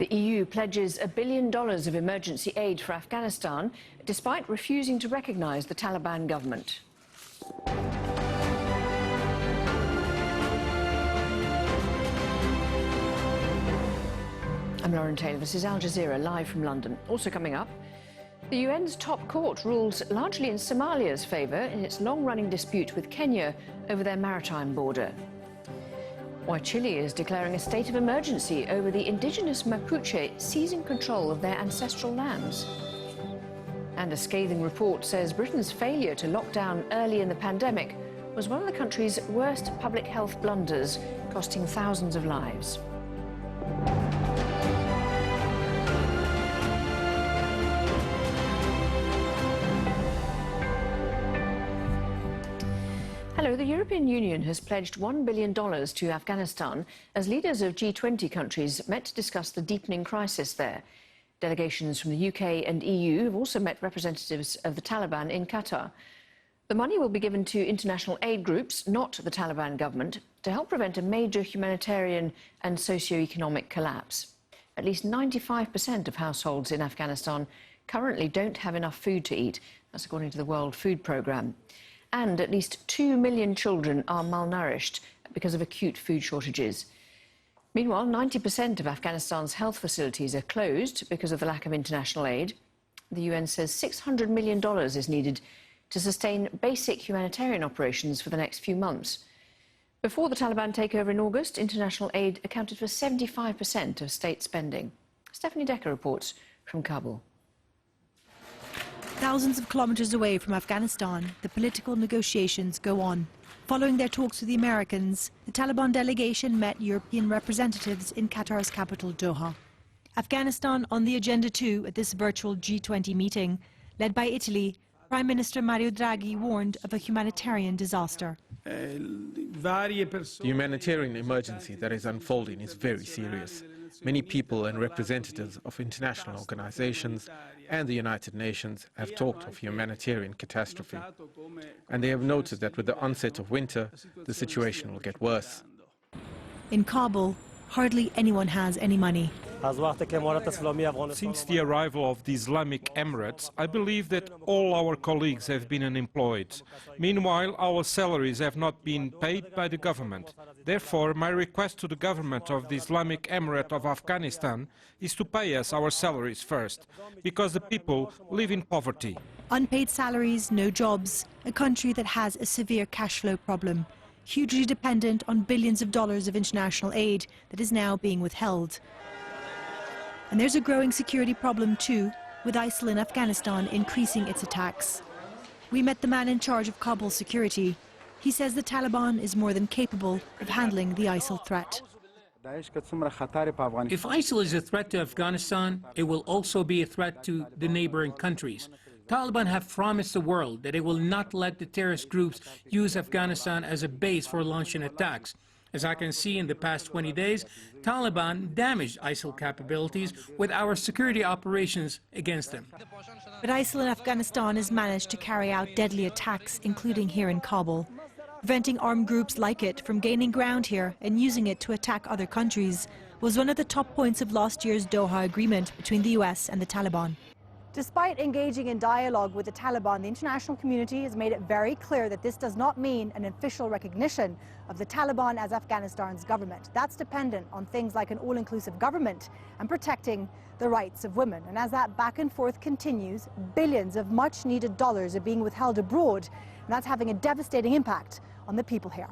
The EU pledges $1 billion of emergency aid for Afghanistan, despite refusing to recognise the Taliban government. I'm Lauren Taylor. This is Al Jazeera, live from London. Also coming up, the UN's top court rules largely in Somalia's favour in its long-running dispute with Kenya over their maritime border. Why Chile is declaring a state of emergency over the indigenous Mapuche seizing control of their ancestral lands. And a scathing report says Britain's failure to lock down early in the pandemic was one of the country's worst public health blunders, costing thousands of lives. Hello, the European Union has pledged $1 billion to Afghanistan as leaders of G20 countries met to discuss the deepening crisis there. Delegations from the UK and EU have also met representatives of the Taliban in Qatar. The money will be given to international aid groups, not the Taliban government, to help prevent a major humanitarian and socio-economic collapse. At least 95% of households in Afghanistan currently don't have enough food to eat. That's according to the World Food Programme. And at least 2 million children are malnourished because of acute food shortages. Meanwhile, 90% of Afghanistan's health facilities are closed because of the lack of international aid. The UN says $600 million is needed to sustain basic humanitarian operations for the next few months. Before the Taliban takeover in August, international aid accounted for 75% of state spending. Stephanie Decker reports from Kabul. Thousands of kilometers away from Afghanistan, the political negotiations go on. Following their talks with the Americans, the Taliban delegation met European representatives in Qatar's capital, Doha. Afghanistan on the agenda too at this virtual G20 meeting. Led by Italy, Prime Minister Mario Draghi warned of a humanitarian disaster. The humanitarian emergency that is unfolding is very serious. Many people and representatives of international organizations and the United Nations have talked of humanitarian catastrophe. And they have noted that with the onset of winter, the situation will get worse. In Kabul, hardly anyone has any money. Since the arrival of the Islamic Emirates, I believe that all our colleagues have been unemployed. Meanwhile, our salaries have not been paid by the government. Therefore, my request to the government of the Islamic Emirate of Afghanistan is to pay us our salaries first, because the people live in poverty. Unpaid salaries, no jobs, a country that has a severe cash flow problem, hugely dependent on billions of dollars of international aid that is now being withheld. And there's a growing security problem too, with ISIL in Afghanistan increasing its attacks. We met the man in charge of Kabul security. He says the Taliban is more than capable of handling the ISIL threat. If ISIL is a threat to Afghanistan, it will also be a threat to the neighboring countries. Taliban have promised the world that they will not let the terrorist groups use Afghanistan as a base for launching attacks. As I can see in the past 20 days, Taliban damaged ISIL capabilities with our security operations against them. But ISIL in Afghanistan has managed to carry out deadly attacks, including here in Kabul. Preventing armed groups like it from gaining ground here and using it to attack other countries was one of the top points of last year's Doha agreement between the US and the Taliban. Despite engaging in dialogue with the Taliban, the international community has made it very clear that this does not mean an official recognition of the Taliban as Afghanistan's government. That's dependent on things like an all-inclusive government and protecting the rights of women. And as that back and forth continues, billions of much-needed dollars are being withheld abroad, and that's having a devastating impact on the people here.